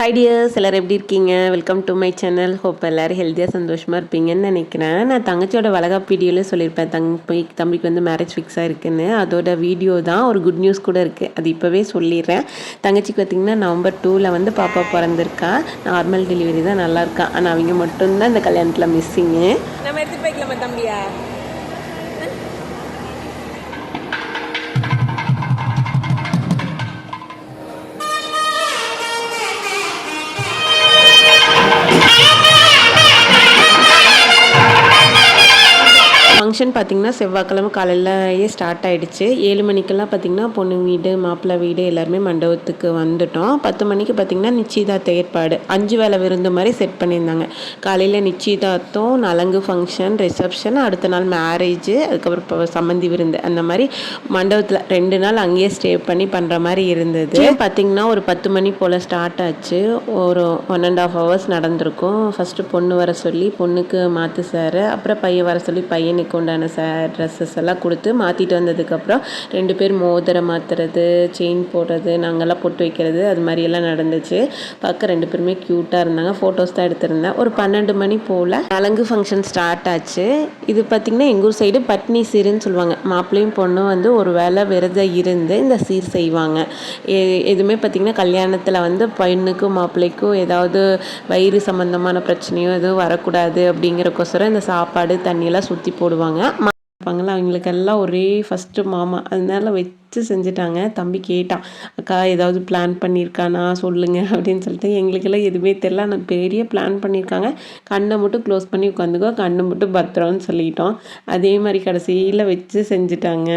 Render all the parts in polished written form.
High tears, எல்லோரும் எப்படி இருக்கீங்க? Welcome to my channel. Hope எல்லோரும் ஹெல்த்தியாக சந்தோஷமாக இருப்பீங்கன்னு நினைக்கிறேன். நான் தங்கச்சியோட வளகாப்பு வீடியோவில் சொல்லியிருப்பேன், தம்பிக்கு வந்து மேரேஜ் ஃபிக்ஸாக இருக்குன்னு. அதோட வீடியோ தான், ஒரு குட் நியூஸ் கூட இருக்குது, அது இப்போவே சொல்லிடுறேன். தங்கச்சிக்கு பார்த்திங்கன்னா November 2 வந்து பாப்பா பிறந்திருக்கா. நார்மல் டெலிவரி தான், நல்லாயிருக்கா. ஆனால் அவங்க மட்டும்தான் இந்த கல்யாணத்தில் மிஸ்ஸிங்கு. நம்ம எடுத்துகிட்டு போய்க்கலாமா தம்பியா? ஃபங்க்ஷன் பார்த்திங்கன்னா செவ்வாய்க்கிழமை காலையிலேயே ஸ்டார்ட் ஆகிடுச்சு. 7 மணிக்கெல்லாம் பார்த்திங்கன்னா பொண்ணு வீடு மாப்பிள்ளை வீடு எல்லாருமே மண்டபத்துக்கு வந்துட்டோம். 10 மணிக்கு பார்த்திங்கன்னா நிச்சயதார்த்த ஏற்பாடு 5 வேளை விருந்து மாதிரி செட் பண்ணியிருந்தாங்க. காலையில் நிச்சயதார்த்தம், நலங்கு ஃபங்க்ஷன், ரிசப்ஷன், அடுத்த நாள் மேரேஜு, அதுக்கப்புறம் இப்போ சம்மந்தி விருந்து, அந்த மாதிரி மண்டபத்தில் 2 நாள் அங்கேயே ஸ்டே பண்ணி பண்ணுற மாதிரி இருந்தது. பார்த்திங்கன்னா ஒரு 10 மணி போல் ஸ்டார்ட் ஆச்சு. ஒரு 1.5 hours நடந்திருக்கும். ஃபஸ்ட்டு பொண்ணு வர சொல்லி பொண்ணுக்கு மாற்று சார், அப்புறம் பையன் வர சொல்லி பையனுக்கு உண்டான ட்ரெஸ்ஸஸ் எல்லாம் கொடுத்து மாற்றிட்டு வந்ததுக்கப்புறம் 2 பேர் மோதிரம் மாற்றுறது, செயின் போடுறது, நாங்கள்லாம் பொட்டு வைக்கிறது, அது மாதிரியெல்லாம் நடந்துச்சு. பார்க்க 2 பேருமே க்யூட்டாக இருந்தாங்க. ஃபோட்டோஸ் தான் எடுத்திருந்தேன். ஒரு 12 மணி போல் நலங்கு ஃபங்க்ஷன் ஸ்டார்ட் ஆச்சு. இது பார்த்திங்கன்னா எங்கள் ஊர் சைடு பட்னி சீருன்னு சொல்லுவாங்க. மாப்பிள்ளையும் பொண்ணும் வந்து ஒரு வேளை விரதம் இருந்து இந்த சீர் செய்வாங்க. எதுவுமே பார்த்திங்கன்னா கல்யாணத்தில் வந்து பெண்ணுக்கும் மாப்பிள்ளைக்கும் ஏதாவது வயிறு சம்மந்தமான பிரச்சனையோ எதுவும் வரக்கூடாது அப்படிங்கிறக்கோசரம் இந்த சாப்பாடு தண்ணியெல்லாம் சுற்றி போடுவாங்க. அவங்களுக்கெல்லாம் ஒரே ஃபஸ்ட்டு மாமா, அதனால வச்சு செஞ்சுட்டாங்க. தம்பி கேட்டான், அக்கா ஏதாவது பிளான் பண்ணியிருக்கானா சொல்லுங்க அப்படின்னு சொல்லிட்டு. எங்களுக்கெல்லாம் எதுவுமே தெரியல. ஆனால் பெரிய பிளான் பண்ணியிருக்காங்க. கண்ணை மட்டும் க்ளோஸ் பண்ணி உட்காந்துக்கோ, கண்ணை மட்டும் பத்திரம்னு சொல்லிட்டோம். அதே மாதிரி கடைசியில் வச்சு செஞ்சுட்டாங்க.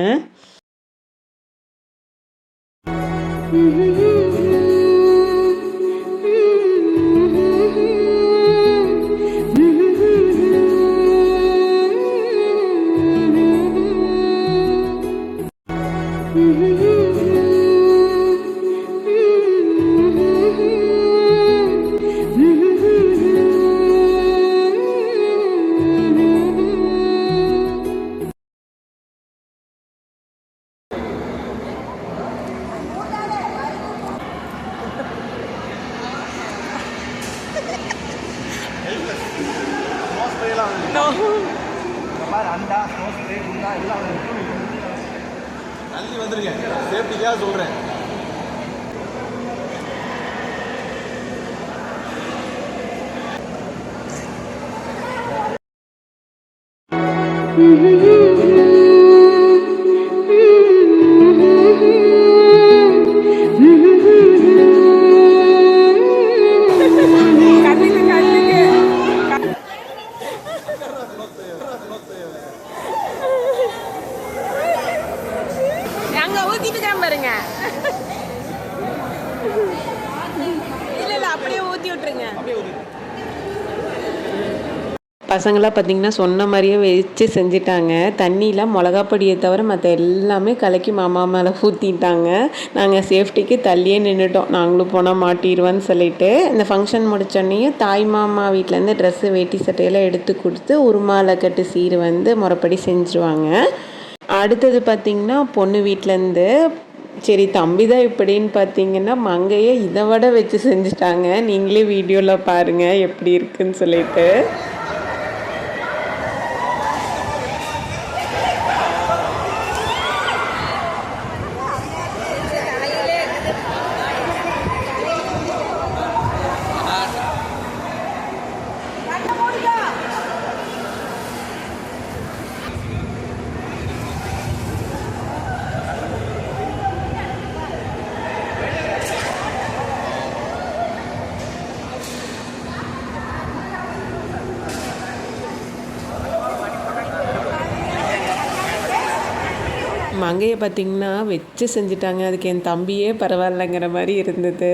தள்ளி வந்துருங்க, சேஃப்டிக்காக சொல்றேன். பாருங்க, இல்ல அப்படியே ஊத்தி விட்டுருங்க. பசங்களாம் பார்த்திங்கன்னா சொன்ன மாதிரியே வச்சு செஞ்சிட்டாங்க. தண்ணியில் மிளகாப்பொடியை தவிர மற்ற எல்லாமே கலக்கி மாமா மேலே ஊற்றிட்டாங்க. நாங்கள் சேஃப்டிக்கு தள்ளியே நின்றுட்டோம், நாங்களும் போனால் மாட்டிடுவோன்னு சொல்லிட்டு. இந்த ஃபங்க்ஷன் முடிச்சோடனையும் தாய் மாமா வீட்டிலேருந்து ட்ரெஸ்ஸு வேட்டி சட்டையெல்லாம் எடுத்து கொடுத்து உருமாலை கட்டு சீர் வந்து முறைப்படி செஞ்சுருவாங்க. அடுத்தது பார்த்திங்கன்னா பொண்ணு வீட்டிலேருந்து, சரி தம்பி தான் இப்படின்னு பார்த்தீங்கன்னா மங்கையை இதை விட வச்சு செஞ்சுட்டாங்க. நீங்களே வீடியோவில் பாருங்கள் எப்படி இருக்குன்னு சொல்லிட்டு. மங்கையை பார்த்திங்கன்னா வச்சு செஞ்சுட்டாங்க. அதுக்கு என் தம்பியே பரவாயில்லைங்கிற மாதிரி இருந்தது.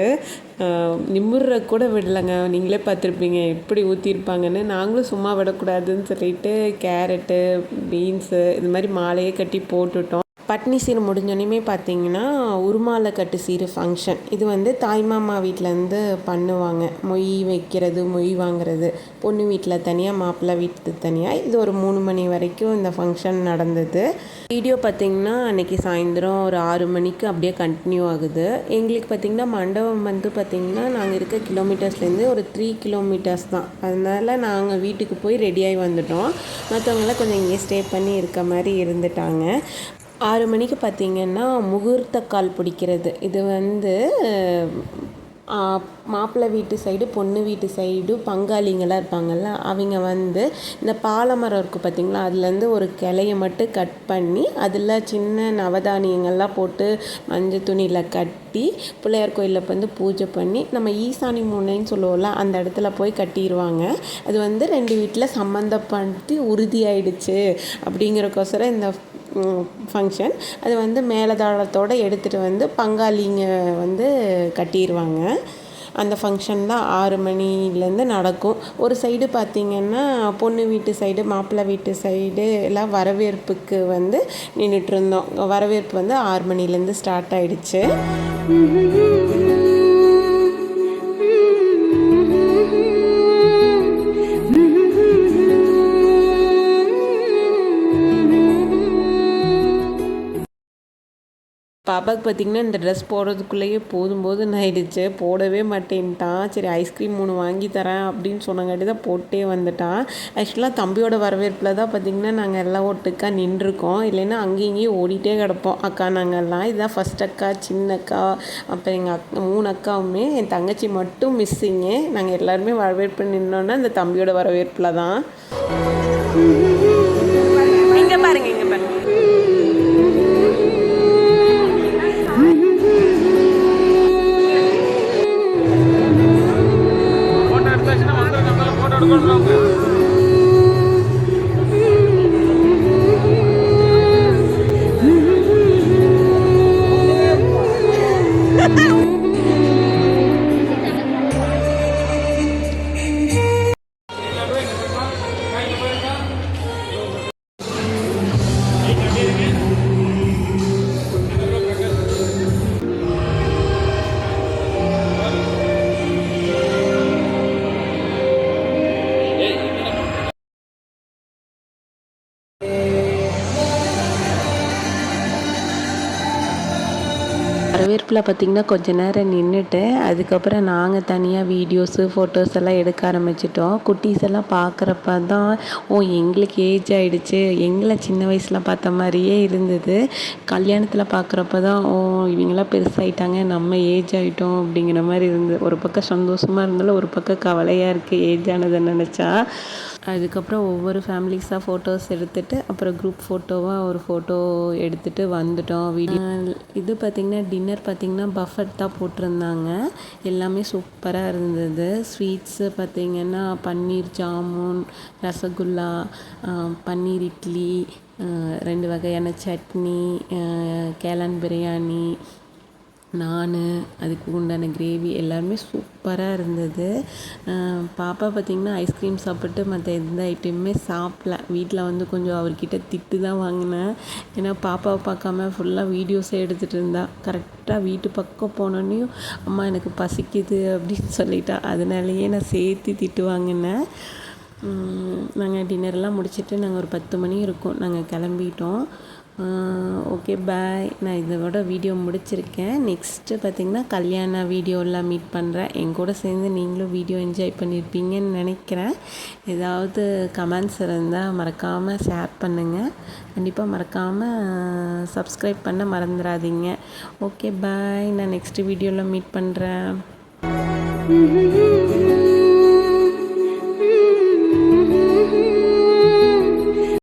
நிமிர்ற கூட விடலைங்க. நீங்களே பார்த்துருப்பீங்க எப்படி ஊற்றிருப்பாங்கன்னு. நாங்களும் சும்மா விடக்கூடாதுன்னு சொல்லிட்டு கேரட்டு, பீன்ஸு இது மாதிரி மாலையே கட்டி போட்டுட்டோம். பட்னி சீர் முடிஞ்சோடனே பார்த்திங்கன்னா உருமாலை கட்டு சீர் ஃபங்க்ஷன். இது வந்து தாய்மாமா வீட்டிலேருந்து பண்ணுவாங்க. மொய் வைக்கிறது, மொய் வாங்குறது, பொண்ணு வீட்டில் தனியாக, மாப்பிள்ளை வீட்டுக்கு தனியாக. இது ஒரு 3 மணி வரைக்கும் இந்த ஃபங்க்ஷன் நடந்தது. வீடியோ பார்த்திங்கன்னா அன்றைக்கி சாயந்தரம் ஒரு 6 மணிக்கு அப்படியே கண்டினியூ ஆகுது. எங்களுக்கு பார்த்திங்கன்னா மண்டபம் வந்து பார்த்திங்கன்னா நாங்கள் இருக்க கிலோமீட்டர்ஸ்லேருந்து ஒரு 3 கிலோமீட்டர்ஸ் தான். அதனால் நாங்கள் வீட்டுக்கு போய் ரெடியாகி வந்துட்டோம். மற்றவங்களாம் கொஞ்சம் இங்கே ஸ்டே பண்ணி இருக்க மாதிரி இருந்துட்டாங்க. 6 மணிக்கு பார்த்திங்கன்னா முகூர்த்த கால் பிடிக்கிறது. இது வந்து மாப்பிள்ளை வீட்டு சைடு, பொண்ணு வீட்டு சைடு பங்காளிங்களாம் இருப்பாங்கள்ல, அவங்க வந்து இந்த பாலமரம் இருக்குது பார்த்திங்களா, அதுலேருந்து ஒரு கிளையை மட்டும் கட் பண்ணி அதில் சின்ன நவதானியங்கள்லாம் போட்டு மஞ்சள் துணியில் கட்டி பிள்ளையார் கோயிலில் வந்து பூஜை பண்ணி நம்ம ஈசானி மூனைன்னு சொல்லுவோம்ல, அந்த இடத்துல போய் கட்டிடுவாங்க. அது வந்து 2 வீட்டில் சம்மந்தப்படுத்தி உறுதியாயிடுச்சு அப்படிங்கிறக்கோசரம் இந்த ஃபங்க்ஷன். அது வந்து மேலதாளத்தோடு எடுத்துகிட்டு வந்து பங்காளிங்க வந்து கட்டிடுவாங்க. அந்த ஃபங்க்ஷன் தான் 6 மணிலேருந்து நடக்கும். ஒரு சைடு பார்த்திங்கன்னா பொண்ணு வீட்டு சைடு, மாப்பிள்ளை வீட்டு சைடு எல்லாம் வரவேற்புக்கு வந்து நின்றுட்டுருந்தோம். வரவேற்பு வந்து 6 மணிலேருந்து ஸ்டார்ட் ஆகிடுச்சு. பாப்பாவுக்கு பார்த்திங்கன்னா இந்த ட்ரெஸ் போடுறதுக்குள்ளேயே போதும்னு ஆயிடுச்சு. போடவே மாட்டேன்ட்டான். சரி ஐஸ்கிரீம் 3 வாங்கி தரேன் அப்படின்னு சொன்னங்காட்டி தான் போட்டே வந்துட்டான். ஆக்சுவலாக தம்பியோட வரவேற்பில் தான் பார்த்திங்கன்னா நாங்கள் எல்லாம் ஒட்டுக்கா நின்றுருக்கோம். இல்லைன்னா அங்கேயும் இங்கேயும் ஓடிட்டே கிடப்போம் அக்கா நாங்கள்லாம். இதுதான் ஃபஸ்ட் அக்கா, சின்ன அக்கா, அப்புறம் எங்கள் அக்கா 3 அக்காவுமே. என் தங்கச்சி மட்டும் மிஸ்ஸிங்கு. நாங்கள் எல்லாருமே வரவேற்பு நின்னோன்னா இந்த தம்பியோட வரவேற்பில் தான். இங்கே பாருங்க, இங்கே பாருங்க. வரவேற்பில் பார்த்திங்கன்னா கொஞ்ச நேரம் நின்றுட்டு அதுக்கப்புறம் நாங்கள் தனியாக வீடியோஸு, ஃபோட்டோஸ் எல்லாம் எடுக்க ஆரம்பிச்சிட்டோம். குட்டீஸ் எல்லாம் பார்க்குறப்ப தான் எங்களுக்கு ஏஜ் ஆகிடுச்சு, எங்களை சின்ன வயசில் பார்த்த மாதிரியே இருந்தது. கல்யாணத்தில் பார்க்குறப்ப தான் இவங்களாம் பெருசாகிட்டாங்க, நம்ம ஏஜ் ஆகிட்டோம் அப்படிங்கிற மாதிரி இருந்தது. ஒரு பக்கம் சந்தோஷமாக இருந்தாலும் ஒரு பக்கம் கவலையாக இருக்குது ஏஜ் ஆனதை நினச்சா. அதுக்கப்புறம் ஒவ்வொரு ஃபேமிலிஸாக ஃபோட்டோஸ் எடுத்துகிட்டு அப்புறம் குரூப் ஃபோட்டோவாக ஒரு ஃபோட்டோ எடுத்துகிட்டு வந்துட்டோம். வீடியோ இது பார்த்திங்கன்னா டின்னர் பார்த்திங்கன்னா பஃபட் தான் போட்டிருந்தாங்க. எல்லாமே சூப்பராக இருந்தது. ஸ்வீட்ஸு பார்த்திங்கன்னா பன்னீர் ஜாமுன், ரசகுல்லா, பன்னீர் இட்லி, 2 வகையான சட்னி, கேளான் பிரியாணி, நான் அதுக்கு உண்டான கிரேவி எல்லாருமே சூப்பராக இருந்தது. பாப்பா பார்த்திங்கன்னா ஐஸ்கிரீம் சாப்பிட்டு மற்ற எந்த ஐட்டமுமே சாப்பிடல. வீட்டில் வந்து கொஞ்சம் அவர்கிட்ட திட்டு தான் வாங்கினேன். ஏன்னா பாப்பாவை பார்க்காம ஃபுல்லாக வீடியோஸே எடுத்துகிட்டு இருந்தா. கரெக்டாக வீட்டு பக்கம் போனோன்னையும் அம்மா எனக்கு பசிக்குது அப்படின்னு சொல்லிட்டா. அதனாலேயே நான் சேர்த்து திட்டு வாங்கினேன். நாங்கள் டின்னர்லாம் முடிச்சுட்டு நாங்கள் ஒரு 10 மணி இருக்கும் நாங்கள் கிளம்பிட்டோம். Okay bye. நான் இதோட வீடியோ முடிச்சிருக்கேன். நெக்ஸ்ட்டு பார்த்திங்கன்னா கல்யாண வீடியோவில் மீட் பண்ணுறேன். என் கூட சேர்ந்து நீங்களும் வீடியோ என்ஜாய் பண்ணியிருப்பீங்கன்னு நினைக்கிறேன். ஏதாவது கமெண்ட்ஸ் இருந்தால் மறக்காமல் ஷேர் பண்ணுங்கள். கண்டிப்பாக மறக்காமல் சப்ஸ்கிரைப் பண்ண மறந்துடாதீங்க. Okay bye. நான் நெக்ஸ்ட்டு வீடியோவில் மீட் பண்ணுறேன்.